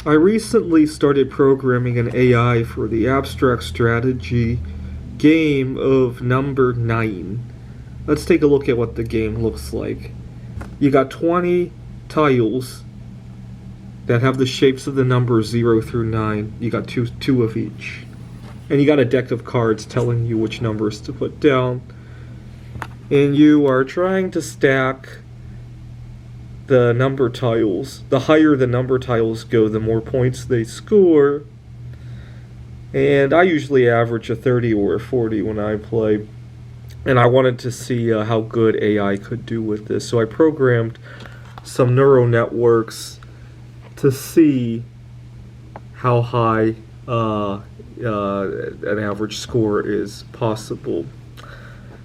I recently started programming an AI for the abstract strategy game of number 9. Let's take a look at what the game looks like. You got 20 tiles that have the shapes of the numbers 0 through 9. You got two of each. And you got a deck of cards telling you which numbers to put down. And you are trying to stack the number tiles. The higher the number tiles go, the more points they score. And I usually average a 30 or a 40 when I play. And I wanted to see how good AI could do with this. So I programmed some neural networks to see how high an average score is possible.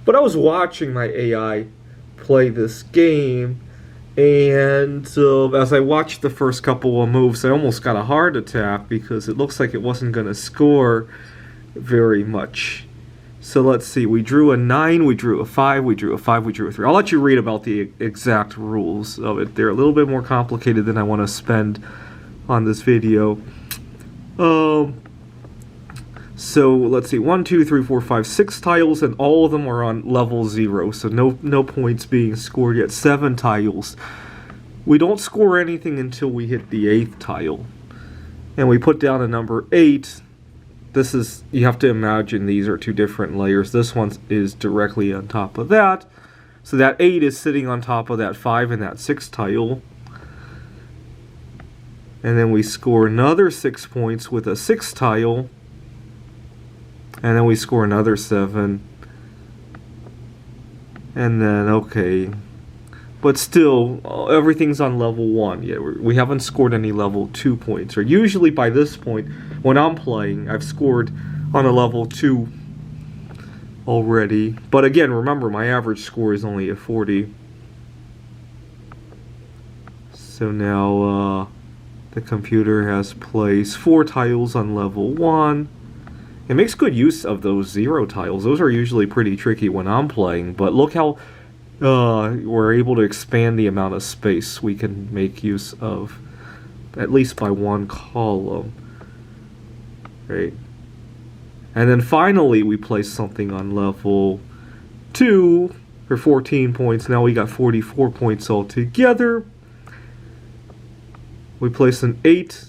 But I was watching my AI play this game, and as I watched the first couple of moves, I almost got a heart attack because it looks like it wasn't going to score very much. So let's see, we drew a 9, we drew a 5, we drew a 5, we drew a 3. I'll let you read about the exact rules of it. They're a little bit more complicated than I want to spend on this video. So let's see, 1, 2, 3, 4, 5, 6 tiles, and all of them are on level 0, so no points being scored yet. 7 tiles. We don't score anything until we hit the 8th tile. And we put down a number 8. This is, you have to imagine these are two different layers. This one is directly on top of that. So that 8 is sitting on top of that 5 and that 6 tile. And then we score another 6 points with a 6 tile. And then we score another 7. And then, okay. But still, everything's on level 1. Yeah, we haven't scored any level 2 points. Or usually by this point, when I'm playing, I've scored on a level 2 already. But again, remember, my average score is only a 40. So now, the computer has placed 4 tiles on level 1. It makes good use of those 0 tiles. Those are usually pretty tricky when I'm playing, but look how we're able to expand the amount of space we can make use of, at least by 1 column. Right? And then finally we place something on level 2 for 14 points. Now we got 44 points altogether. We place an 8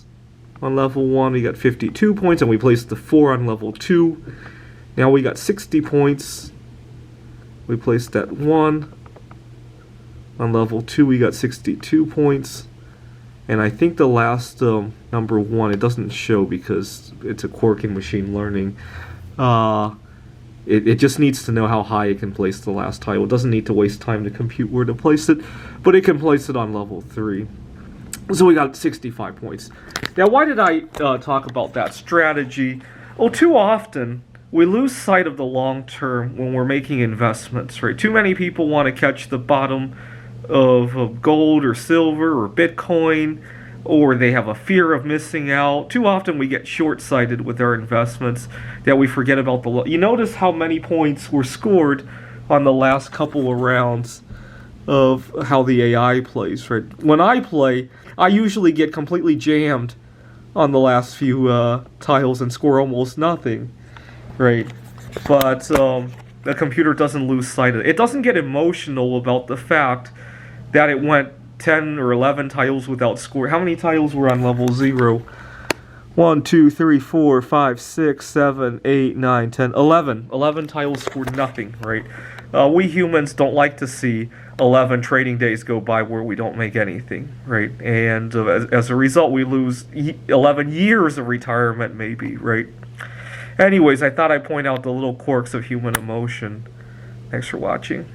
on level 1, we got 52 points, and we placed the 4 on level 2. Now we got 60 points. We placed that 1 on level 2, we got 62 points. And I think the last number 1, it doesn't show because it's a quirk in machine learning. It just needs to know how high it can place the last tile. It doesn't need to waste time to compute where to place it, but it can place it on level 3. So we got 65 points. Now, why did I talk about that strategy? Oh, too often we lose sight of the long term when we're making investments, right? Too many people want to catch the bottom of gold or silver or Bitcoin, or they have a fear of missing out. Too often we get short-sighted with our investments that we forget about the... You notice how many points were scored on the last couple of rounds of how the AI plays, right? When I play, I usually get completely jammed on the last few tiles and score almost nothing, right? But the computer doesn't lose sight of it. It doesn't get emotional about the fact that it went 10 or 11 tiles without score. How many tiles were on level 0? 1, 2, 3, 4, 5, 6, 7, 8, 9, 10, 11. 11 tiles scored nothing, right? We humans don't like to see 11 trading days go by where we don't make anything, right? And as a result, we lose 11 years of retirement, maybe, right? Anyways, I thought I'd point out the little quirks of human emotion. Thanks for watching.